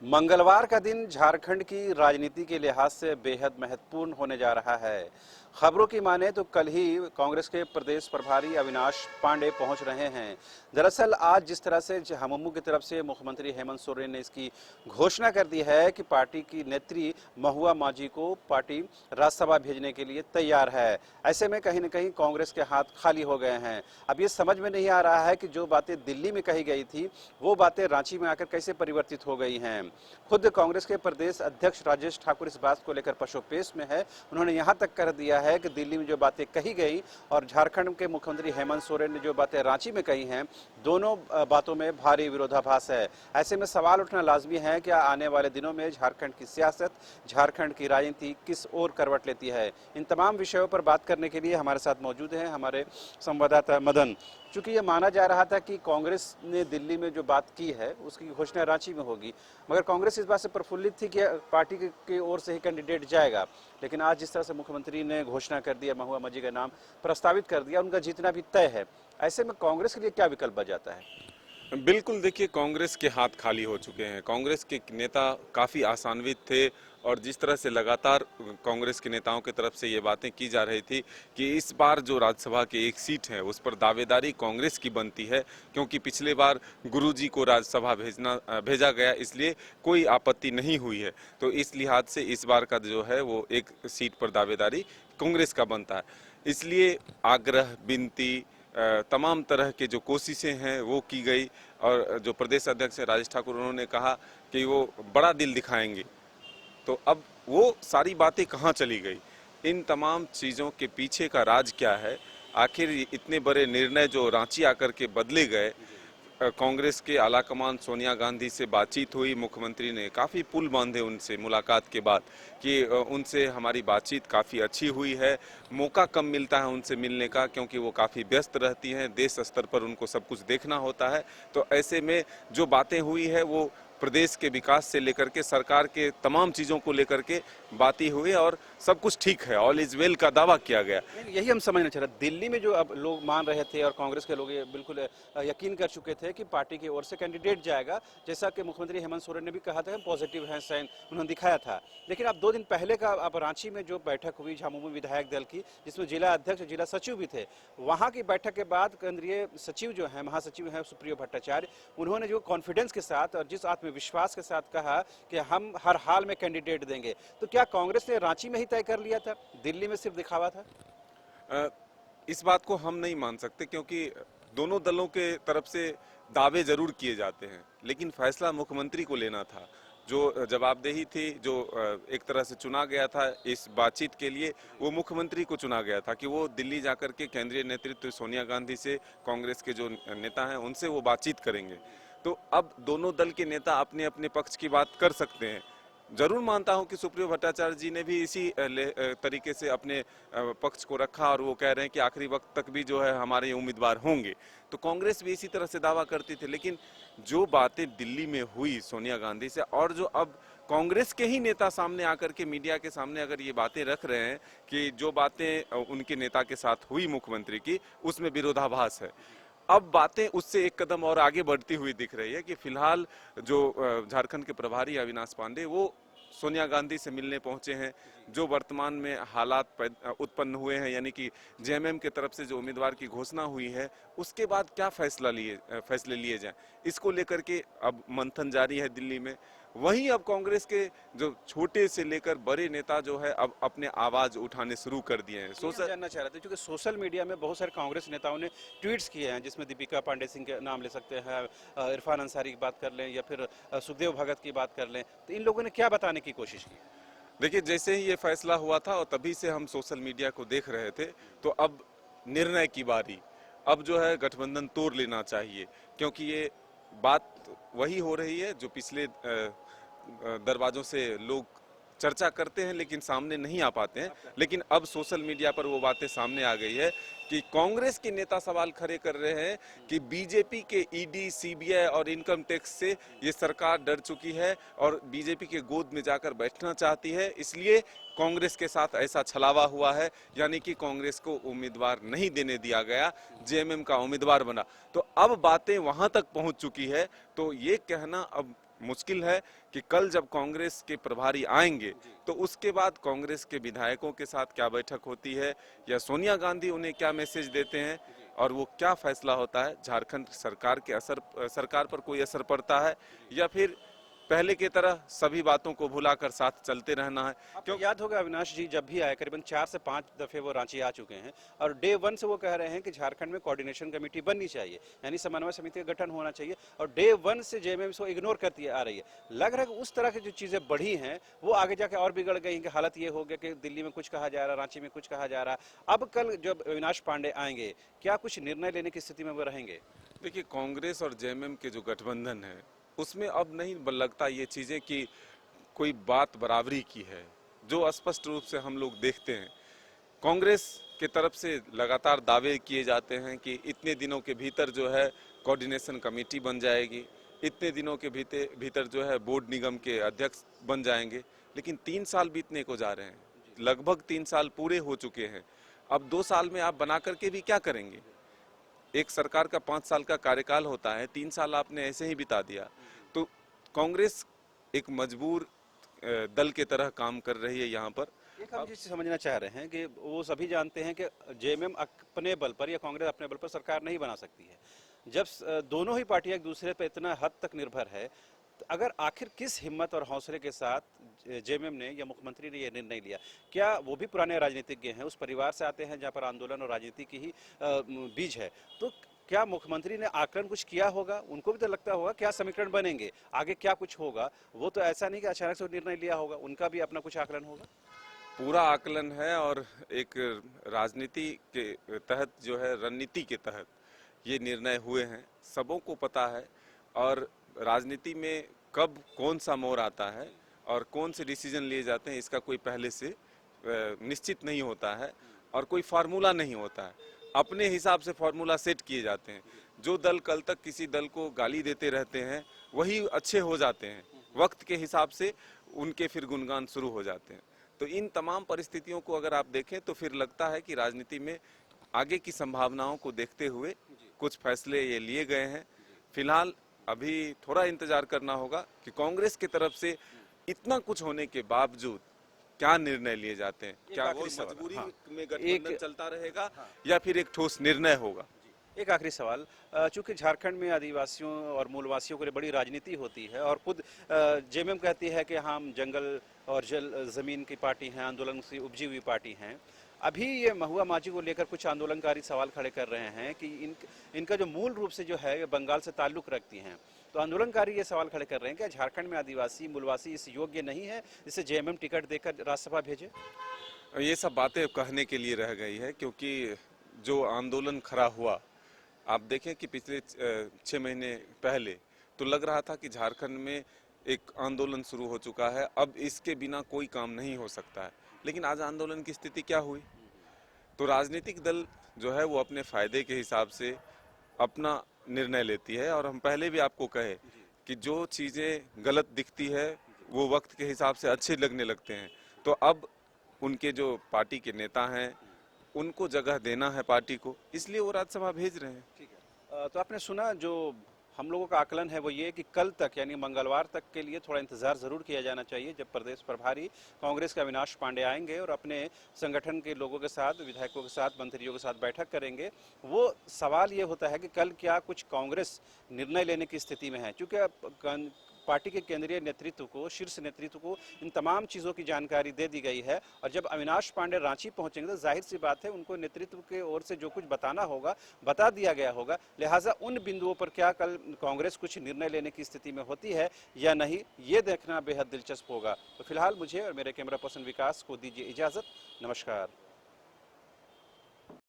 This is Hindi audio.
मंगलवार का दिन झारखंड की राजनीति के लिहाज से बेहद महत्वपूर्ण होने जा रहा है। खबरों की माने तो कल ही कांग्रेस के प्रदेश प्रभारी अविनाश पांडे पहुंच रहे हैं। दरअसल आज जिस तरह से झामुमो की तरफ से मुख्यमंत्री हेमंत सोरेन ने इसकी घोषणा कर दी है कि पार्टी की नेत्री महुआ माझी को पार्टी राज्यसभा भेजने के लिए तैयार है, ऐसे में कहीं न कहीं कांग्रेस के हाथ खाली हो गए हैं। अब ये समझ में नहीं आ रहा है कि जो बातें दिल्ली में कही गई थी वो बातें रांची में आकर कैसे परिवर्तित हो गई हैं। खुद कांग्रेस के प्रदेश अध्यक्ष राजेश ठाकुर इस बात को लेकर पशोपेश में है। उन्होंने यहां तक कह दिया है कि दिल्ली में जो बातें कही गई और झारखंड के मुख्यमंत्री हेमंत सोरेन ने जो बातें रांची में कही हैं, दोनों बातों में भारी विरोधाभास है। ऐसे में सवाल उठना लाजमी है कि आने वाले दिनों में झारखंड की सियासत, झारखंड की राजनीति किस ओर करवट लेती है। इन तमाम विषयों पर बात करने के लिए हमारे साथ मौजूद हैं हमारे संवाददाता मदन। चूंकि ये माना जा रहा था कि कांग्रेस ने दिल्ली में जो बात की है उसकी घोषणा रांची में होगी, मगर कांग्रेस इस बात से प्रफुल्लित थी कि पार्टी की ओर से ही कैंडिडेट जाएगा। लेकिन आज जिस तरह से मुख्यमंत्री ने घोषणा कर दिया, महुआ माझी का नाम प्रस्तावित कर दिया, उनका जीतना भी तय है। ऐसे में कांग्रेस के लिए क्या विकल्प बच जाता है? बिल्कुल, देखिए कांग्रेस के हाथ खाली हो चुके हैं। कांग्रेस के नेता काफ़ी आशान्वित थे और जिस तरह से लगातार कांग्रेस के नेताओं की तरफ से ये बातें की जा रही थी कि इस बार जो राज्यसभा की एक सीट है उस पर दावेदारी कांग्रेस की बनती है, क्योंकि पिछले बार गुरुजी को राज्यसभा भेजा गया, इसलिए कोई आपत्ति नहीं हुई है। तो इस लिहाज से इस बार का जो है वो एक सीट पर दावेदारी कांग्रेस का बनता है। इसलिए आग्रह, विनती, तमाम तरह के जो कोशिशें हैं वो की गई और जो प्रदेश अध्यक्ष राजेश ठाकुर, उन्होंने कहा कि वो बड़ा दिल दिखाएंगे। तो अब वो सारी बातें कहाँ चली गई? इन तमाम चीज़ों के पीछे का राज क्या है? आखिर इतने बड़े निर्णय जो रांची आकर के बदले गए, कांग्रेस के आलाकमान सोनिया गांधी से बातचीत हुई, मुख्यमंत्री ने काफ़ी पुल बांधे उनसे मुलाकात के बाद कि उनसे हमारी बातचीत काफ़ी अच्छी हुई है। मौका कम मिलता है उनसे मिलने का, क्योंकि वो काफ़ी व्यस्त रहती हैं, देश स्तर पर उनको सब कुछ देखना होता है। तो ऐसे में जो बातें हुई है वो प्रदेश के विकास से लेकर के सरकार के तमाम चीज़ों को लेकर के बातें हुई और सब कुछ ठीक है, ऑल इज वेल का दावा किया गया। यही हम समझना चाह रहे। दिल्ली में जो अब लोग मान रहे थे और कांग्रेस के लोग ये बिल्कुल यकीन कर चुके थे कि पार्टी की ओर से कैंडिडेट जाएगा, जैसा कि मुख्यमंत्री हेमंत सोरेन ने भी कहा था, पॉजिटिव है साइन उन्होंने दिखाया था। लेकिन अब 2 दिन पहले का अब रांची में जो बैठक हुई झामुमो विधायक दल की, जिसमें जिला अध्यक्ष, जिला सचिव भी थे, वहां की बैठक के बाद केंद्रीय सचिव जो है, महासचिव है सुप्रियो भट्टाचार्य, उन्होंने जो कॉन्फिडेंस के साथ और जिस आत्मविश्वास के साथ कहा कि हम हर हाल में कैंडिडेट देंगे। तो क्या कांग्रेस ने रांची में ही तय कर लिया था, दिल्ली में सिर्फ दिखावा था? इस बात को हम नहीं मान सकते, क्योंकि दोनों दलों के तरफ से दावे जरूर किए जाते हैं, लेकिन फैसला मुख्यमंत्री को लेना था। जो जवाबदेही थी, जो एक तरह से चुना गया था इस बातचीत के लिए, वो मुख्यमंत्री को चुना गया था कि वो दिल्ली जाकर के केंद्रीय नेतृत्व सोनिया गांधी से, कांग्रेस के जो नेता हैं उनसे वो बातचीत करेंगे। तो अब दोनों दल के नेता अपने अपने पक्ष की बात कर सकते हैं। जरूर मानता हूं कि सुप्रियो भट्टाचार्य जी ने भी इसी तरीके से अपने पक्ष को रखा और वो कह रहे हैं कि आखिरी वक्त तक भी जो है हमारे उम्मीदवार होंगे। तो कांग्रेस भी इसी तरह से दावा करती थी, लेकिन जो बातें दिल्ली में हुई सोनिया गांधी से, और जो अब कांग्रेस के ही नेता सामने आकर के मीडिया के सामने अगर ये बातें रख रहे हैं कि जो बातें उनके नेता के साथ हुई मुख्यमंत्री की, उसमें विरोधाभास है। अब बातें उससे एक कदम और आगे बढ़ती हुई दिख रही है कि फिलहाल जो झारखंड के प्रभारी अविनाश पांडे, वो सोनिया गांधी से मिलने पहुंचे हैं। जो वर्तमान में हालात उत्पन्न हुए हैं, यानी कि जेएमएम के तरफ से जो उम्मीदवार की घोषणा हुई है, उसके बाद क्या फैसले लिए जाएं, इसको लेकर के अब मंथन जारी है दिल्ली में। वहीं अब कांग्रेस के जो छोटे से लेकर बड़े नेता जो है अब अपने आवाज उठाने शुरू कर दिए हैं। जानना चाह रहे थे, क्योंकि सोशल मीडिया में बहुत सारे कांग्रेस नेताओं ने ट्वीट्स किए हैं, जिसमें दीपिका पांडे सिंह के नाम ले सकते हैं, इरफान अंसारी की बात कर लें या फिर सुखदेव भगत की बात कर लें। तो इन लोगों ने क्या बताने की कोशिश की? देखिए, जैसे ही ये फैसला हुआ था और तभी से हम सोशल मीडिया को देख रहे थे, तो अब निर्णय की बारी, अब जो है गठबंधन तोड़ लेना चाहिए, क्योंकि ये बात वही हो रही है जो पिछले दरवाजों से लोग चर्चा करते हैं लेकिन सामने नहीं आ पाते हैं। लेकिन अब सोशल मीडिया पर वो बातें सामने आ गई है कि कांग्रेस के नेता सवाल खड़े कर रहे हैं कि बीजेपी के ईडी, सीबीआई और इनकम टैक्स से ये सरकार डर चुकी है और बीजेपी के गोद में जाकर बैठना चाहती है, इसलिए कांग्रेस के साथ ऐसा छलावा हुआ है, यानी कि कांग्रेस को उम्मीदवार नहीं देने दिया गया, जेएमएम का उम्मीदवार बना। तो अब बातें वहां तक पहुंच चुकी है, तो ये कहना अब मुश्किल है कि कल जब कांग्रेस के प्रभारी आएंगे तो उसके बाद कांग्रेस के विधायकों के साथ क्या बैठक होती है या सोनिया गांधी उन्हें क्या मैसेज देते हैं और वो क्या फैसला होता है। झारखंड सरकार पर कोई असर पड़ता है या फिर पहले की तरह सभी बातों को भुलाकर साथ चलते रहना है। आपको याद होगा अविनाश जी जब भी आए करीबन 4 से 5 दफे वो रांची आ चुके हैं और डे 1 से वो कह रहे हैं कि झारखंड में कोऑर्डिनेशन कमेटी बननी चाहिए, यानी समन्वय समिति का गठन होना चाहिए, और डे 1 से जेएमएम को इग्नोर करती आ रही है। लग रहा है कि उस तरह की जो चीजें बढ़ी हैं वो आगे जाके और बिगड़ गई कि हालत ये हो गया कि दिल्ली में कुछ कहा जा रहा, रांची में कुछ कहा जा रहा। अब कल जब अविनाश पांडे आएंगे क्या कुछ निर्णय लेने की स्थिति में वो रहेंगे? देखिए, कांग्रेस और जेएमएम के जो गठबंधन है उसमें अब नहीं लगता ये चीजें कि कोई बात बराबरी की है, जो स्पष्ट रूप से हम लोग देखते हैं। कांग्रेस के तरफ से लगातार दावे किए जाते हैं कि इतने दिनों के भीतर जो है कोऑर्डिनेशन कमेटी बन जाएगी, इतने दिनों के भीतर जो है बोर्ड निगम के अध्यक्ष बन जाएंगे, लेकिन 3 साल बीतने को जा रहे हैं, लगभग 3 साल पूरे हो चुके हैं। अब 2 साल में आप बना करके भी क्या करेंगे? एक सरकार का 5 साल का कार्यकाल होता है, 3 साल आपने ऐसे ही बिता दिया। तो कांग्रेस एक मजबूर दल के तरह काम कर रही है यहाँ पर। एक हम जिस समझना चाह रहे हैं कि वो सभी जानते हैं कि जेएमएम अपने बल पर या कांग्रेस अपने बल पर सरकार नहीं बना सकती है। जब दोनों ही पार्टियां एक दूसरे पर इतना हद तक निर्भर है, तो अगर आखिर किस हिम्मत और हौसले के साथ जेएमएम ने या मुख्यमंत्री ने यह निर्णय लिया? क्या वो भी पुराने राजनीतिज्ञ हैं, उस परिवार से आते हैं जहां पर आंदोलन और राजनीति की ही बीज है, तो क्या मुख्यमंत्री ने आकलन कुछ किया होगा? उनको भी तो लगता होगा क्या समीकरण बनेंगे, आगे क्या कुछ होगा। वो तो ऐसा नहीं कि अचानक से निर्णय लिया होगा, उनका भी अपना कुछ आकलन होगा। पूरा आकलन है और एक राजनीति के तहत जो है, रणनीति के तहत ये निर्णय हुए हैं, सबों को पता है। और राजनीति में कब कौन सा मोड़ आता है और कौन से डिसीजन लिए जाते हैं इसका कोई पहले से निश्चित नहीं होता है और कोई फार्मूला नहीं होता है। अपने हिसाब से फार्मूला सेट किए जाते हैं। जो दल कल तक किसी दल को गाली देते रहते हैं वही अच्छे हो जाते हैं, वक्त के हिसाब से उनके फिर गुणगान शुरू हो जाते हैं। तो इन तमाम परिस्थितियों को अगर आप देखें तो फिर लगता है कि राजनीति में आगे की संभावनाओं को देखते हुए कुछ फैसले ये लिए गए हैं। फिलहाल अभी थोड़ा इंतजार करना होगा कि कांग्रेस की तरफ से इतना कुछ होने के बावजूद क्या निर्णय लिए जाते हैं। क्या वो मजबूरी में गठबंधन चलता रहेगा या फिर एक ठोस निर्णय होगा? एक आखिरी सवाल, चूंकि झारखंड में आदिवासियों और मूलवासियों के लिए बड़ी राजनीति होती है और खुद जेएमएम कहती है कि हम जंगल और जमीन की पार्टी हैं, आंदोलन से उपजी हुई पार्टी हैं। अभी ये महुआ माझी को लेकर कुछ आंदोलनकारी सवाल खड़े कर रहे हैं कि इनका जो मूल रूप से जो है ये बंगाल से ताल्लुक रखती हैं। तो आंदोलनकारी ये सवाल खड़े कर रहे हैं कि झारखंड में आदिवासी मूलवासी इस योग्य नहीं है जिसे जेएमएम टिकट देकर राज्यसभा भेजे। ये सब बातें कहने के लिए रह गई है, क्योंकि जो आंदोलन खड़ा हुआ, आप देखें कि पिछले 6 महीने पहले तो लग रहा था कि झारखंड में एक आंदोलन शुरू हो चुका है, अब इसके बिना कोई काम नहीं हो सकता है। लेकिन आज आंदोलन की स्थिति क्या हुई? तो राजनीतिक दल जो है वो अपने फायदे के हिसाब से अपना निर्णय लेती है। और हम पहले भी आपको कहे कि जो चीज़ें गलत दिखती है वो वक्त के हिसाब से अच्छे लगने लगते हैं। तो अब उनके जो पार्टी के नेता हैं उनको जगह देना है पार्टी को, इसलिए वो राज्यसभा भेज रहे हैं। ठीक है, तो आपने सुना, जो हम लोगों का आकलन है वो ये कि कल तक यानी मंगलवार तक के लिए थोड़ा इंतजार जरूर किया जाना चाहिए, जब प्रदेश प्रभारी कांग्रेस के अविनाश पांडे आएंगे और अपने संगठन के लोगों के साथ, विधायकों के साथ, मंत्रियों के साथ बैठक करेंगे। वो सवाल ये होता है कि कल क्या कुछ कांग्रेस निर्णय लेने की स्थिति में है, क्योंकि पार्टी के केंद्रीय नेतृत्व को, शीर्ष नेतृत्व को इन तमाम चीज़ों की जानकारी दे दी गई है। और जब अविनाश पांडे रांची पहुंचेंगे तो जाहिर सी बात है उनको नेतृत्व के ओर से जो कुछ बताना होगा बता दिया गया होगा। लिहाजा उन बिंदुओं पर क्या कल कांग्रेस कुछ निर्णय लेने की स्थिति में होती है या नहीं, ये देखना बेहद दिलचस्प होगा। तो फिलहाल मुझे और मेरे कैमरा पर्सन विकास को दीजिए इजाज़त। नमस्कार।